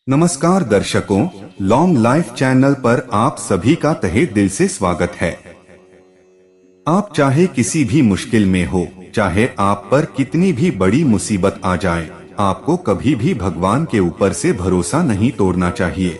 नमस्कार दर्शकों, long life channel पर आप सभी का तहे दिल से स्वागत है। आप चाहे किसी भी मुश्किल में हो, चाहे आप पर कितनी भी बड़ी मुसीबत आ जाए, आपको कभी भी भगवान के ऊपर से भरोसा नहीं तोड़ना चाहिए।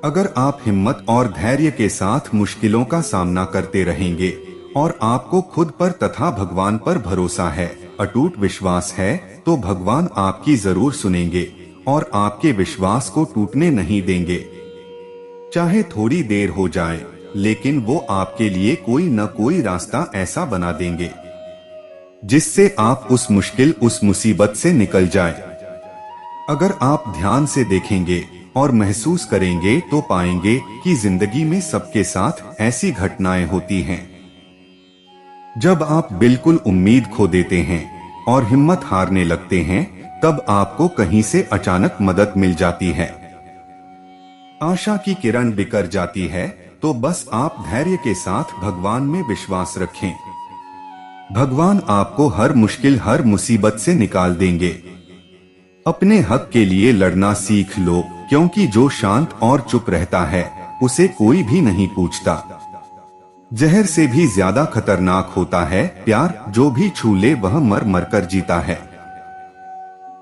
अगर आप हिम्मत और धैर्य के साथ मुश्किलों का सामना करते रहेंगे और आपको खुद पर तथा भगवान पर भरोसा है, अटूट विश्वास है, तो भगवान आपकी जरूर सुनेंगे और आपके विश्वास को टूटने नहीं देंगे। चाहे थोड़ी देर हो जाए, लेकिन वो आपके लिए कोई न कोई रास्ता ऐसा बना देंगे जिससे आप उस मुश्किल, उस मुसीबत से निकल जाए। अगर आप ध्यान से देखेंगे और महसूस करेंगे तो पाएंगे कि जिंदगी में सबके साथ ऐसी घटनाएं होती हैं। जब आप बिल्कुल उम्मीद खो देते हैं और हिम्मत हारने लगते हैं, तब आपको कहीं से अचानक मदद मिल जाती है। आशा की किरण बिखर जाती है, तो बस आप धैर्य के साथ भगवान में विश्वास रखें। भगवान आपको हर मुश्किल, हर मुसीबत से निकाल देंगे। अपने हक के लिए लड़ना सीख लो, क्योंकि जो शांत और चुप रहता है उसे कोई भी नहीं पूछता। जहर से भी ज्यादा खतरनाक होता है प्यार, जो भी छू ले वह मर मर कर जीता है।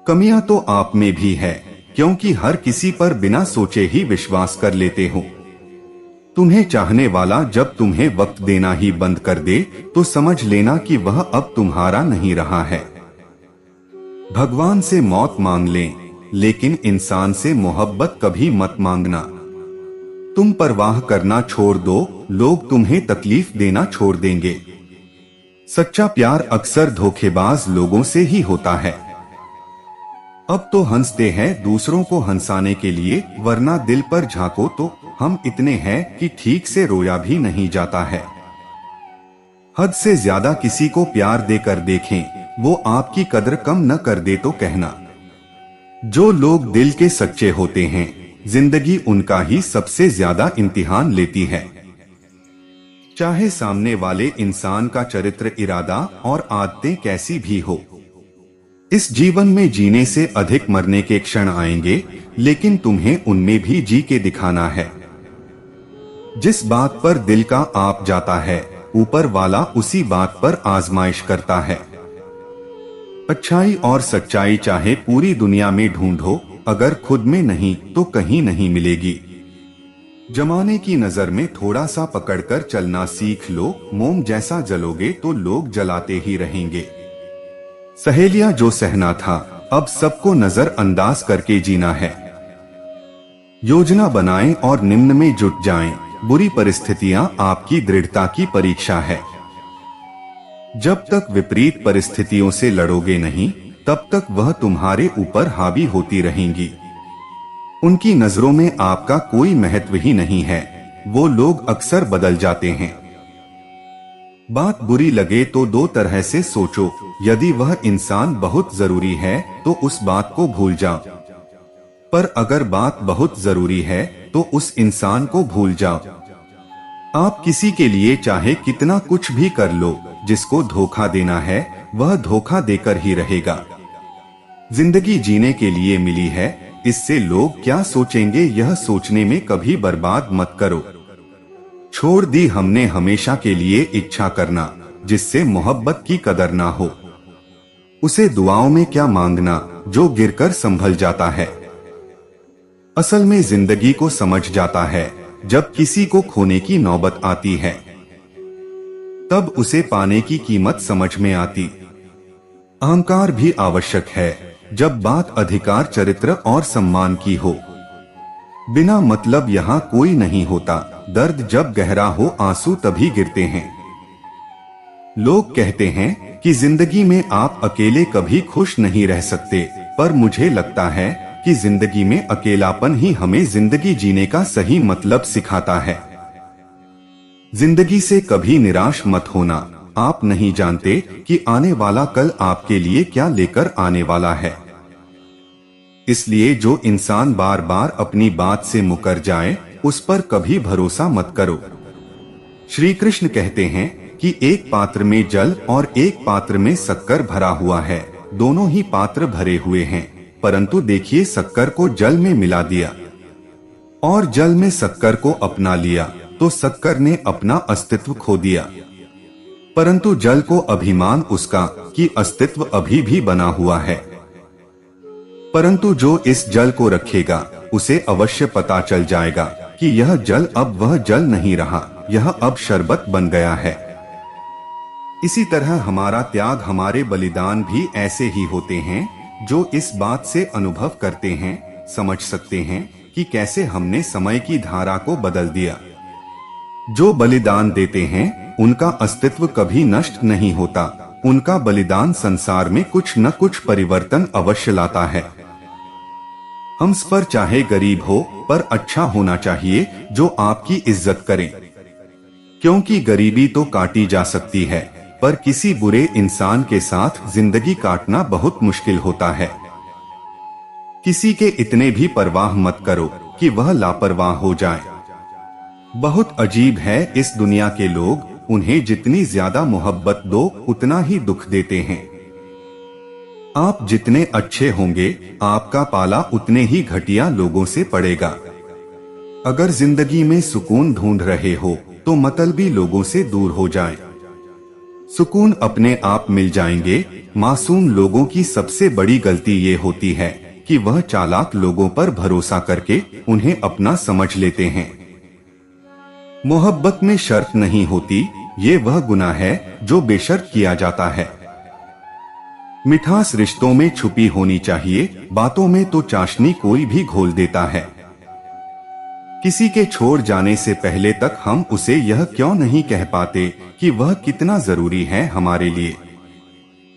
कमियां तो आप में भी है, क्योंकि हर किसी पर बिना सोचे ही विश्वास कर लेते हो। तुम्हें चाहने वाला जब तुम्हें वक्त देना ही बंद कर दे, तो समझ लेना कि वह अब तुम्हारा नहीं रहा है। भगवान से मौत मांग लें, लेकिन इंसान से मोहब्बत कभी मत मांगना। तुम परवाह करना छोड़ दो, लोग तुम्हें तकलीफ देना छोड़ देंगे। सच्चा प्यार अक्सर धोखेबाज लोगों से ही होता है। अब तो हंसते हैं दूसरों को हंसाने के लिए, वरना दिल पर झांको तो हम इतने हैं कि ठीक से रोया भी नहीं जाता है। हद से ज्यादा किसी को प्यार देकर देखें, वो आपकी कदर कम न कर दे तो कहना। जो लोग दिल के सच्चे होते हैं, जिंदगी उनका ही सबसे ज्यादा इम्तिहान लेती है। चाहे सामने वाले इंसान का चरित्र, इरादा और आदतें कैसी भी हो। इस जीवन में जीने से अधिक मरने के क्षण आएंगे, लेकिन तुम्हें उनमें भी जी के दिखाना है। जिस बात पर दिल का आप जाता है, ऊपर वाला उसी बात पर आजमाइश करता है। अच्छाई और सच्चाई चाहे पूरी दुनिया में ढूंढो, अगर खुद में नहीं तो कहीं नहीं मिलेगी। जमाने की नजर में थोड़ा सा पकड़कर चलना सीख लो, मोम जैसा जलोगे तो लोग जलाते ही रहेंगे। सहेलियां जो सहना था, अब सबको नजरअंदाज करके जीना है। योजना बनाएं और निम्न में जुट जाएं, बुरी परिस्थितियां आपकी दृढ़ता की परीक्षा है। जब तक विपरीत परिस्थितियों से लड़ोगे नहीं, तब तक वह तुम्हारे ऊपर हावी होती रहेंगी। उनकी नजरों में आपका कोई महत्व ही नहीं है, वो लोग अक्सर बदल जाते हैं। बात बुरी लगे तो दो तरह से सोचो, यदि वह इंसान बहुत जरूरी है तो उस बात को भूल जाओ, पर अगर बात बहुत जरूरी है तो उस इंसान को भूल जाओ। आप किसी के लिए चाहे कितना कुछ भी कर लो, जिसको धोखा देना है वह धोखा देकर ही रहेगा। जिंदगी जीने के लिए मिली है, इससे लोग क्या सोचेंगे यह सोचने में कभी बर्बाद मत करो। छोड़ दी हमने हमेशा के लिए इच्छा करना, जिससे मोहब्बत की कदर ना हो। उसे दुआओं में क्या मांगना, जो गिरकर संभल जाता है। असल में जिंदगी को समझ जाता है, जब किसी को खोने की नौबत आती है, तब उसे पाने की कीमत समझ में आती। अहंकार भी आवश्यक है, जब बात अधिकार, चरित्र और सम्मान की हो। बिना मतलब यहाँ कोई नहीं होता, दर्द जब गहरा हो आंसू तभी गिरते हैं। लोग कहते हैं कि जिंदगी में आप अकेले कभी खुश नहीं रह सकते, पर मुझे लगता है कि जिंदगी में अकेलापन ही हमें जिंदगी जीने का सही मतलब सिखाता है। जिंदगी से कभी निराश मत होना, आप नहीं जानते कि आने वाला कल आपके लिए क्या लेकर आने वाला है। इसलिए जो इंसान बार बार अपनी बात से मुकर जाए, उस पर कभी भरोसा मत करो। श्री कृष्ण कहते हैं कि एक पात्र में जल और एक पात्र में शक्कर भरा हुआ है। दोनों ही पात्र भरे हुए हैं, परंतु देखिए शक्कर को जल में मिला दिया और जल में शक्कर को अपना लिया तो शक्कर ने अपना अस्तित्व खो दिया, परंतु जल को अभिमान उसका कि अस्तित्व अभी भी बना हुआ है। परंतु जो इस जल को रखेगा उसे अवश्य पता चल जाएगा कि यह जल अब वह जल नहीं रहा, यह अब शरबत बन गया है। इसी तरह हमारा त्याग, हमारे बलिदान भी ऐसे ही होते हैं, जो इस बात से अनुभव करते हैं, समझ सकते हैं कि कैसे हमने समय की धारा को बदल दिया। जो बलिदान देते हैं उनका अस्तित्व कभी नष्ट नहीं होता, उनका बलिदान संसार में कुछ न कुछ परिवर्तन अवश्य लाता है। हम पर चाहे गरीब हो पर अच्छा होना चाहिए जो आपकी इज्जत करे, क्योंकि गरीबी तो काटी जा सकती है पर किसी बुरे इंसान के साथ जिंदगी काटना बहुत मुश्किल होता है। किसी के इतने भी परवाह मत करो कि वह लापरवाह हो जाए। बहुत अजीब है इस दुनिया के लोग, उन्हें जितनी ज्यादा मोहब्बत दो उतना ही दुख देते हैं। आप जितने अच्छे होंगे आपका पाला उतने ही घटिया लोगों से पड़ेगा। अगर जिंदगी में सुकून ढूंढ रहे हो तो मतलबी लोगों से दूर हो जाएं। सुकून अपने आप मिल जाएंगे। मासूम लोगों की सबसे बड़ी गलती ये होती है कि वह चालाक लोगों पर भरोसा करके उन्हें अपना समझ लेते हैं। मोहब्बत में शर्त नहीं होती, ये वह गुनाह है जो बेशर्त किया जाता है। मिठास रिश्तों में छुपी होनी चाहिए, बातों में तो चाशनी कोई भी घोल देता है। किसी के छोड़ जाने से पहले तक हम उसे यह क्यों नहीं कह पाते कि वह कितना जरूरी है हमारे लिए।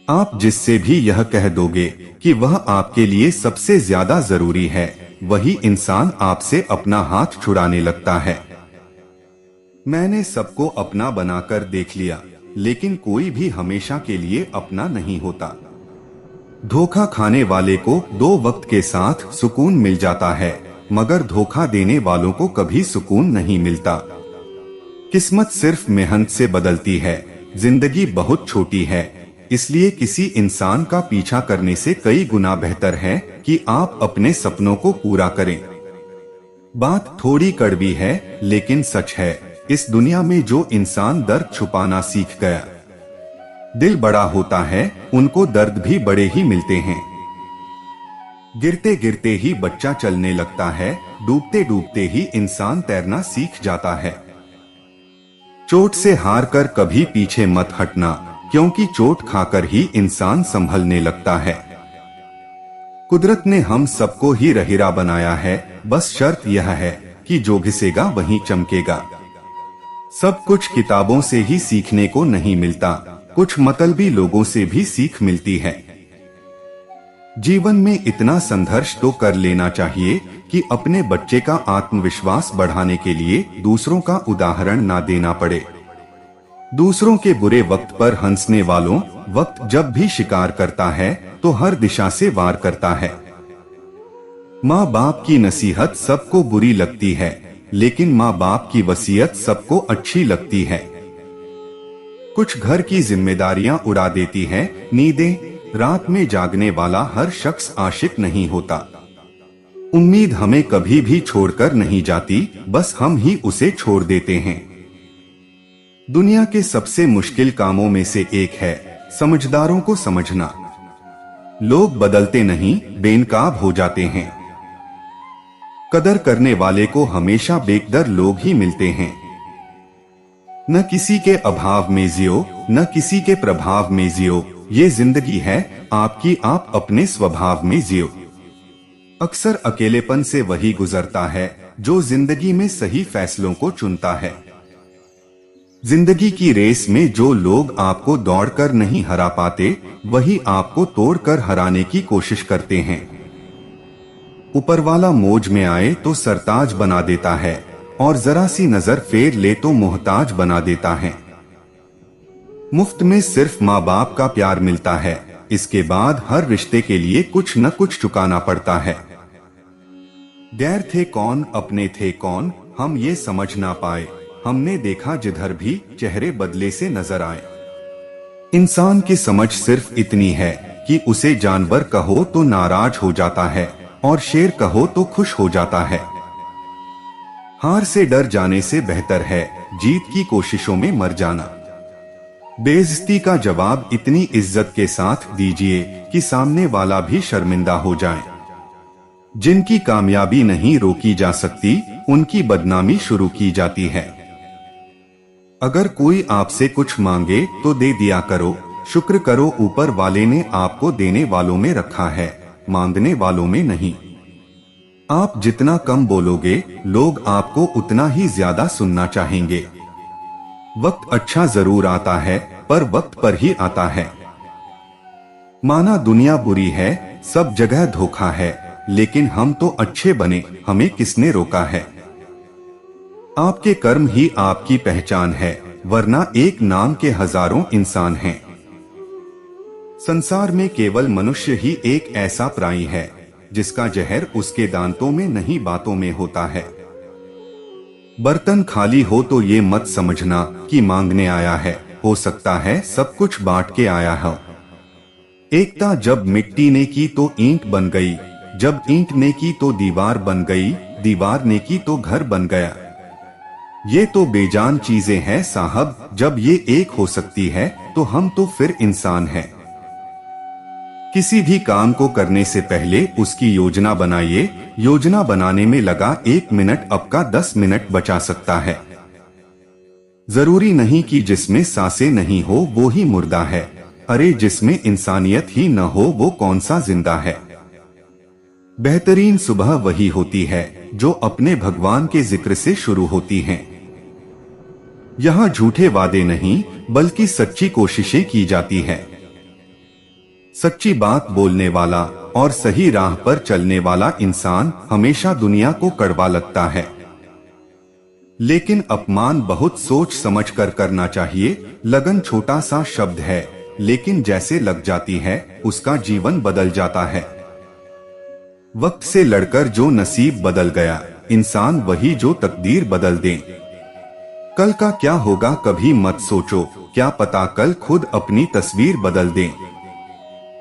आप जिससे भी यह कह दोगे कि वह आपके लिए सबसे ज्यादा जरूरी है, वही इंसान आपसे अपना हाथ छुड़ाने लगता है। मैंने सबको अपना बनाकर देख लिया, लेकिन कोई भी हमेशा के लिए अपना नहीं होता। धोखा खाने वाले को 2 वक्त के साथ सुकून मिल जाता है, मगर धोखा देने वालों को कभी सुकून नहीं मिलता। किस्मत सिर्फ मेहनत से बदलती है। जिंदगी बहुत छोटी है, इसलिए किसी इंसान का पीछा करने से कई गुना बेहतर है कि आप अपने सपनों को पूरा करें। बात थोड़ी कड़वी है लेकिन सच है। इस दुनिया में जो इंसान दर्द छुपाना सीख गया, दिल बड़ा होता है, उनको दर्द भी बड़े ही मिलते हैं। गिरते गिरते ही बच्चा चलने लगता है, डूबते डूबते ही इंसान तैरना सीख जाता है। चोट से हार कर कभी पीछे मत हटना, क्योंकि चोट खाकर ही इंसान संभलने लगता है। कुदरत ने हम सबको ही रहीरा बनाया है, बस शर्त यह है कि जो घिसेगा वही चमकेगा। सब कुछ किताबों से ही सीखने को नहीं मिलता, कुछ मतलबी लोगों से भी सीख मिलती है। जीवन में इतना संघर्ष तो कर लेना चाहिए कि अपने बच्चे का आत्मविश्वास बढ़ाने के लिए दूसरों का उदाहरण ना देना पड़े। दूसरों के बुरे वक्त पर हंसने वालों, वक्त जब भी शिकार करता है तो हर दिशा से वार करता है। माँ बाप की नसीहत सबको बुरी लगती है, लेकिन माँ बाप की वसीयत सबको अच्छी लगती है। कुछ घर की जिम्मेदारियां उड़ा देती है नींदें। रात में जागने वाला हर शख्स आशिक नहीं होता। उम्मीद हमें कभी भी छोड़कर नहीं जाती, बस हम ही उसे छोड़ देते हैं। दुनिया के सबसे मुश्किल कामों में से एक है समझदारों को समझना। लोग बदलते नहीं, बेनकाब हो जाते हैं। कदर करने वाले को हमेशा बेकदर लोग ही मिलते हैं। न किसी के अभाव में जियो, न किसी के प्रभाव में जियो। ये जिंदगी है आपकी, आप अपने स्वभाव में जियो। अक्सर अकेलेपन से वही गुजरता है जो जिंदगी में सही फैसलों को चुनता है। जिंदगी की रेस में जो लोग आपको दौड़कर नहीं हरा पाते, वही आपको तोड़कर हराने की कोशिश करते हैं। ऊपर वाला मौज में आए तो सरताज बना देता है, और जरा सी नजर फेर ले तो मोहताज बना देता है। मुफ्त में सिर्फ माँ बाप का प्यार मिलता है, इसके बाद हर रिश्ते के लिए कुछ न कुछ चुकाना पड़ता है। गैर थे कौन, अपने थे कौन, हम ये समझ ना पाए। हमने देखा जिधर भी चेहरे बदले से नजर आए। इंसान की समझ सिर्फ इतनी है कि उसे जानवर कहो तो नाराज हो जाता है और शेर कहो तो खुश हो जाता है। हार से डर जाने से बेहतर है जीत की कोशिशों में मर जाना। बेइज्जती का जवाब इतनी इज्जत के साथ दीजिए कि सामने वाला भी शर्मिंदा हो जाए। जिनकी कामयाबी नहीं रोकी जा सकती, उनकी बदनामी शुरू की जाती है। अगर कोई आपसे कुछ मांगे तो दे दिया करो। शुक्र करो ऊपर वाले ने आपको देने वालों में रखा है, मांगने वालों में नहीं। आप जितना कम बोलोगे, लोग आपको उतना ही ज्यादा सुनना चाहेंगे। वक्त अच्छा जरूर आता है, पर वक्त पर ही आता है। माना दुनिया बुरी है, सब जगह धोखा है, लेकिन हम तो अच्छे बने, हमें किसने रोका है। आपके कर्म ही आपकी पहचान है, वरना एक नाम के हजारों इंसान हैं। संसार में केवल मनुष्य ही एक ऐसा प्राणी है जिसका जहर उसके दांतों में नहीं बातों में होता है। बर्तन खाली हो तो ये मत समझना कि मांगने आया है, हो सकता है सब कुछ बांट के आया हो। एकता जब मिट्टी ने की तो ईंट बन गई, जब ईंट ने की तो दीवार बन गई, दीवार ने की तो घर बन गया। ये तो बेजान चीजें हैं साहब, जब ये एक हो सकती है तो हम तो फिर इंसान हैं। किसी भी काम को करने से पहले उसकी योजना बनाइए। योजना बनाने में लगा 1 मिनट आपका 10 मिनट बचा सकता है। जरूरी नहीं कि जिसमें सांसें नहीं हो वो ही मुर्दा है। अरे जिसमें इंसानियत ही न हो वो कौन सा जिंदा है। बेहतरीन सुबह वही होती है जो अपने भगवान के जिक्र से शुरू होती हैं। यहाँ झूठे वादे नहीं बल्कि सच्ची कोशिशें की जाती है। सच्ची बात बोलने वाला और सही राह पर चलने वाला इंसान हमेशा दुनिया को कड़वा लगता है। लेकिन अपमान बहुत सोच समझ कर करना चाहिए। लगन छोटा सा शब्द है, लेकिन जैसे लग जाती है उसका जीवन बदल जाता है। वक्त से लड़कर जो नसीब बदल गया, इंसान वही जो तकदीर बदल दे। कल का क्या होगा कभी मत सोचो, क्या पता कल खुद अपनी तस्वीर बदल दे।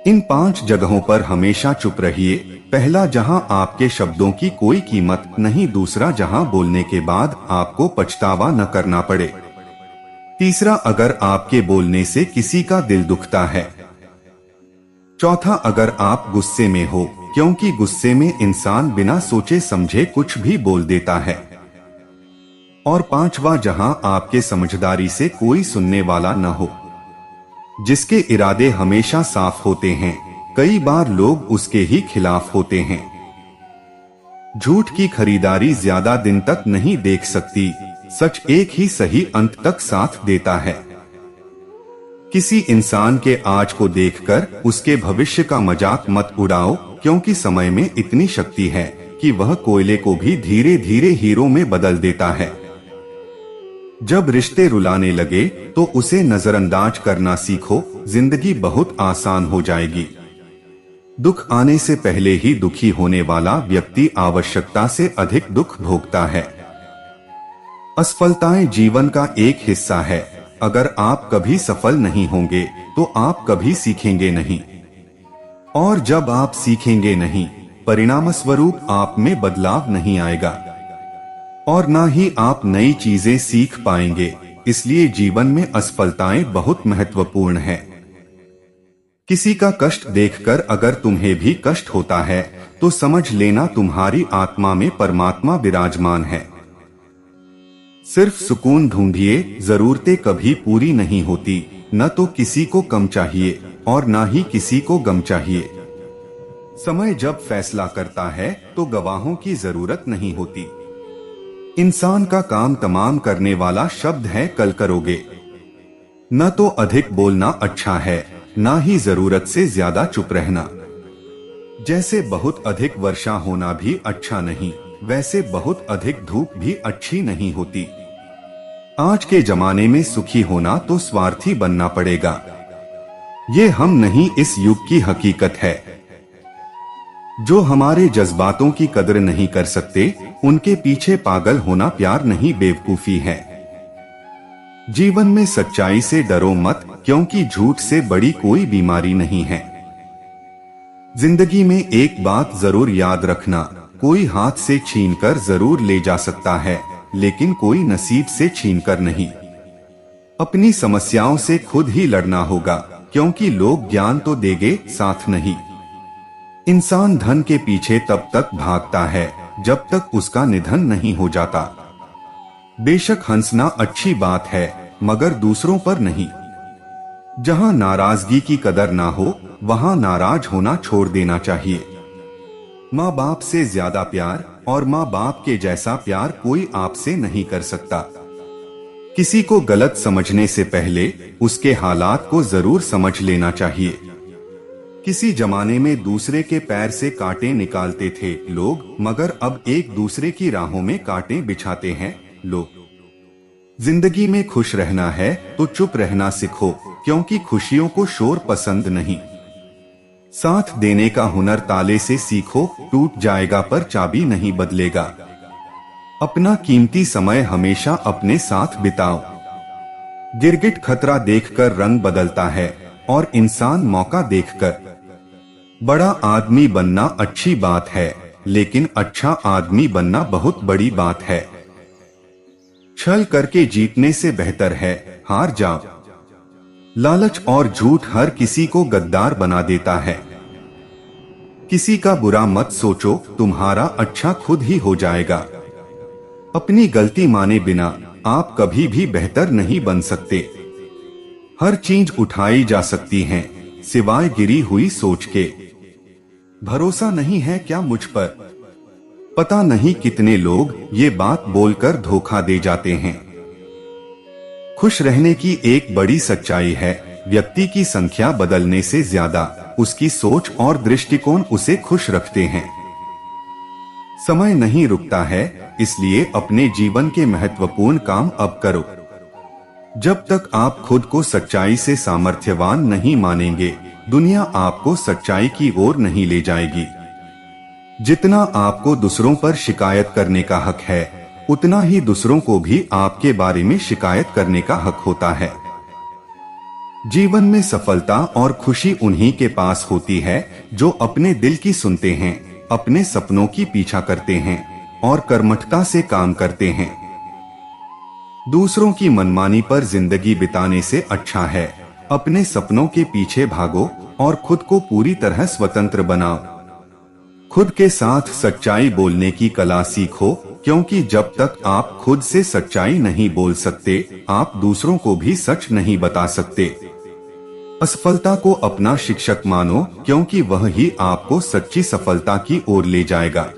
इन 5 जगहों पर हमेशा चुप रहिए। पहला, जहां आपके शब्दों की कोई कीमत नहीं। दूसरा, जहां बोलने के बाद आपको पछतावा न करना पड़े। तीसरा, अगर आपके बोलने से किसी का दिल दुखता है। चौथा, अगर आप गुस्से में हो, क्योंकि गुस्से में इंसान बिना सोचे समझे कुछ भी बोल देता है। और पांचवा, जहां आपके समझदारी से कोई सुनने वाला न हो। जिसके इरादे हमेशा साफ होते हैं, कई बार लोग उसके ही खिलाफ होते हैं। झूठ की खरीदारी ज्यादा दिन तक नहीं देख सकती, सच एक ही सही अंत तक साथ देता है। किसी इंसान के आज को देखकर उसके भविष्य का मजाक मत उड़ाओ, क्योंकि समय में इतनी शक्ति है कि वह कोयले को भी धीरे धीरे हीरो में बदल देता है। जब रिश्ते रुलाने लगे तो उसे नजरअंदाज करना सीखो, जिंदगी बहुत आसान हो जाएगी। दुख आने से पहले ही दुखी होने वाला व्यक्ति आवश्यकता से अधिक दुख भोगता है। असफलताएं जीवन का एक हिस्सा है। अगर आप कभी सफल नहीं होंगे तो आप कभी सीखेंगे नहीं, और जब आप सीखेंगे नहीं, परिणाम स्वरूप आप में बदलाव नहीं आएगा और ना ही आप नई चीजें सीख पाएंगे। इसलिए जीवन में असफलताएं बहुत महत्वपूर्ण है। किसी का कष्ट देखकर अगर तुम्हें भी कष्ट होता है तो समझ लेना तुम्हारी आत्मा में परमात्मा विराजमान है। सिर्फ सुकून ढूंढिए, जरूरतें कभी पूरी नहीं होती। न तो किसी को कम चाहिए और ना ही किसी को गम चाहिए। समय जब फैसला करता है तो गवाहों की जरूरत नहीं होती। इंसान का काम तमाम करने वाला शब्द है कल करोगे। न तो अधिक बोलना अच्छा है, ना ही जरूरत से ज्यादा चुप रहना। जैसे बहुत अधिक वर्षा होना भी अच्छा नहीं, वैसे बहुत अधिक धूप भी अच्छी नहीं होती। आज के जमाने में सुखी होना तो स्वार्थी बनना पड़ेगा। ये हम नहीं, इस युग की हकीकत है। जो हमारे जज्बातों की कदर नहीं कर सकते, उनके पीछे पागल होना प्यार नहीं बेवकूफी है। जीवन में सच्चाई से डरो मत, क्योंकि झूठ से बड़ी कोई बीमारी नहीं है। जिंदगी में एक बात जरूर याद रखना, कोई हाथ से छीनकर जरूर ले जा सकता है, लेकिन कोई नसीब से छीनकर नहीं। अपनी समस्याओं से खुद ही लड़ना होगा, क्योंकि लोग ज्ञान तो देंगे, साथ नहीं। इंसान धन के पीछे तब तक भागता है जब तक उसका निधन नहीं हो जाता। बेशक हंसना अच्छी बात है, मगर दूसरों पर नहीं। जहां नाराजगी की कदर ना हो, वहां नाराज होना छोड़ देना चाहिए। माँ बाप से ज्यादा प्यार और माँ बाप के जैसा प्यार कोई आपसे नहीं कर सकता। किसी को गलत समझने से पहले उसके हालात को जरूर समझ लेना चाहिए। किसी जमाने में दूसरे के पैर से कांटे निकालते थे लोग, मगर अब एक दूसरे की राहों में कांटे बिछाते हैं लोग। जिंदगी में खुश रहना है तो चुप रहना सीखो, क्योंकि खुशियों को शोर पसंद नहीं। साथ देने का हुनर ताले से सीखो, टूट जाएगा पर चाबी नहीं बदलेगा। अपना कीमती समय हमेशा अपने साथ बिताओ। गिरगिट खतरा देखकर रंग बदलता है और इंसान मौका देखकर। बड़ा आदमी बनना अच्छी बात है, लेकिन अच्छा आदमी बनना बहुत बड़ी बात है। छल करके जीतने से बेहतर है हार जाओ। लालच और झूठ हर किसी को गद्दार बना देता है। किसी का बुरा मत सोचो, तुम्हारा अच्छा खुद ही हो जाएगा। अपनी गलती माने बिना आप कभी भी बेहतर नहीं बन सकते। हर चीज उठाई जा सकती है, सिवाय गिरी हुई सोच के। भरोसा नहीं है क्या मुझ पर? पता नहीं कितने लोग ये बात बोलकर धोखा दे जाते हैं। खुश रहने की एक बड़ी सच्चाई है, व्यक्ति की संख्या बदलने से ज्यादा उसकी सोच और दृष्टिकोण उसे खुश रखते हैं। समय नहीं रुकता है, इसलिए अपने जीवन के महत्वपूर्ण काम अब करो। जब तक आप खुद को सच्चाई से सामर्थ्यवान नहीं मानेंगे, दुनिया आपको सच्चाई की ओर नहीं ले जाएगी। जितना आपको दूसरों पर शिकायत करने का हक है, उतना ही दूसरों को भी आपके बारे में शिकायत करने का हक होता है। जीवन में सफलता और खुशी उन्हीं के पास होती है जो अपने दिल की सुनते हैं, अपने सपनों की पीछा करते हैं और कर्मठता से काम करते हैं। दूसरों की मनमानी पर जिंदगी बिताने से अच्छा है अपने सपनों के पीछे भागो और खुद को पूरी तरह स्वतंत्र बनाओ। खुद के साथ सच्चाई बोलने की कला सीखो, क्योंकि जब तक आप खुद से सच्चाई नहीं बोल सकते, आप दूसरों को भी सच नहीं बता सकते। असफलता को अपना शिक्षक मानो, क्योंकि वह ही आपको सच्ची सफलता की ओर ले जाएगा।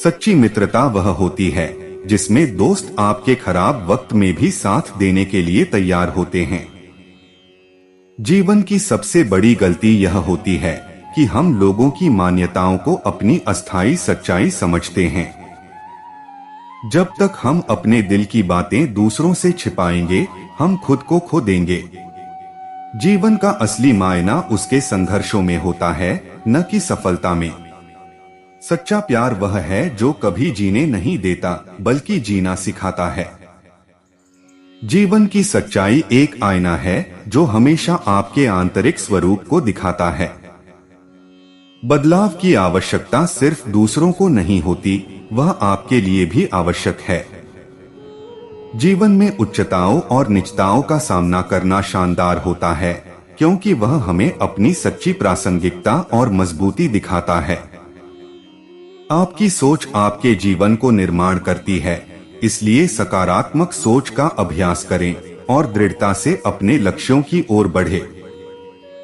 सच्ची मित्रता वह होती है जिसमें दोस्त आपके खराब वक्त में भी साथ देने के लिए तैयार होते हैं। जीवन की सबसे बड़ी गलती यह होती है कि हम लोगों की मान्यताओं को अपनी अस्थायी सच्चाई समझते हैं। जब तक हम अपने दिल की बातें दूसरों से छिपाएंगे, हम खुद को खो देंगे। जीवन का असली मायना उसके संघर्षों में होता है, न कि सफलता में। सच्चा प्यार वह है जो कभी जीने नहीं देता, बल्कि जीना सिखाता है। जीवन की सच्चाई एक आईना है जो हमेशा आपके आंतरिक स्वरूप को दिखाता है। बदलाव की आवश्यकता सिर्फ दूसरों को नहीं होती, वह आपके लिए भी आवश्यक है। जीवन में उच्चताओं और निचताओं का सामना करना शानदार होता है, क्योंकि वह हमें अपनी सच्ची प्रासंगिकता और मजबूती दिखाता है। आपकी सोच आपके जीवन को निर्माण करती है, इसलिए सकारात्मक सोच का अभ्यास करें और दृढ़ता से अपने लक्ष्यों की ओर बढ़े।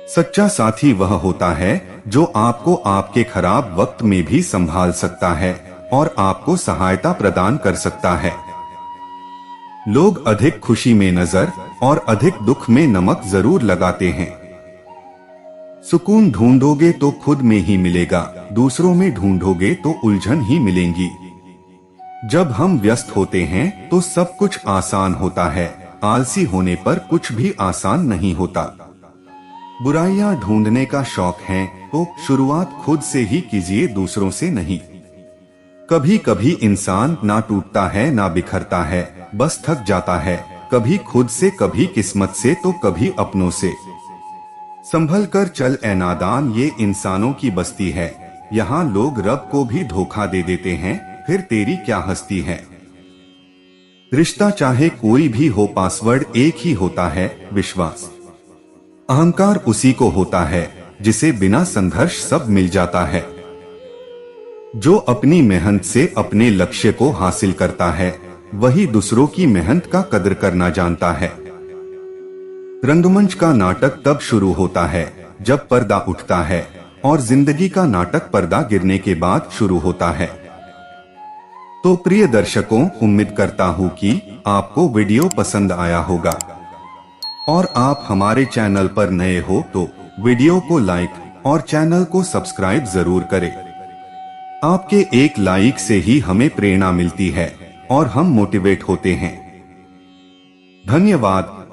सच्चा साथी वह होता है जो आपको आपके खराब वक्त में भी संभाल सकता है और आपको सहायता प्रदान कर सकता है। लोग अधिक खुशी में नजर और अधिक दुख में नमक जरूर लगाते हैं। सुकून ढूंढोगे तो खुद में ही मिलेगा, दूसरों में ढूंढोगे तो उलझन ही मिलेंगी। जब हम व्यस्त होते हैं तो सब कुछ आसान होता है, आलसी होने पर कुछ भी आसान नहीं होता। बुराइयां ढूंढने का शौक है तो शुरुआत खुद से ही कीजिए, दूसरों से नहीं। कभी कभी इंसान ना टूटता है ना बिखरता है, बस थक जाता है। कभी खुद से, कभी किस्मत से, तो कभी अपनों से। संभल कर चल ए नादान, ये इंसानों की बस्ती है। यहाँ लोग रब को भी धोखा दे देते हैं, फिर तेरी क्या हस्ती है। रिश्ता चाहे कोई भी हो, पासवर्ड एक ही होता है, विश्वास। अहंकार उसी को होता है जिसे बिना संघर्ष सब मिल जाता है। जो अपनी मेहनत से अपने लक्ष्य को हासिल करता है, वही दूसरों की मेहनत का कदर करना जानता है। रंगमंच का नाटक तब शुरू होता है जब पर्दा उठता है, और जिंदगी का नाटक पर्दा गिरने के बाद शुरू होता है। तो प्रिय दर्शकों, उम्मीद करता हूँ कि आपको वीडियो पसंद आया होगा, और आप हमारे चैनल पर नए हो तो वीडियो को लाइक और चैनल को सब्सक्राइब जरूर करें। आपके एक लाइक से ही हमें प्रेरणा मिलती है और हम मोटिवेट होते हैं। धन्यवाद।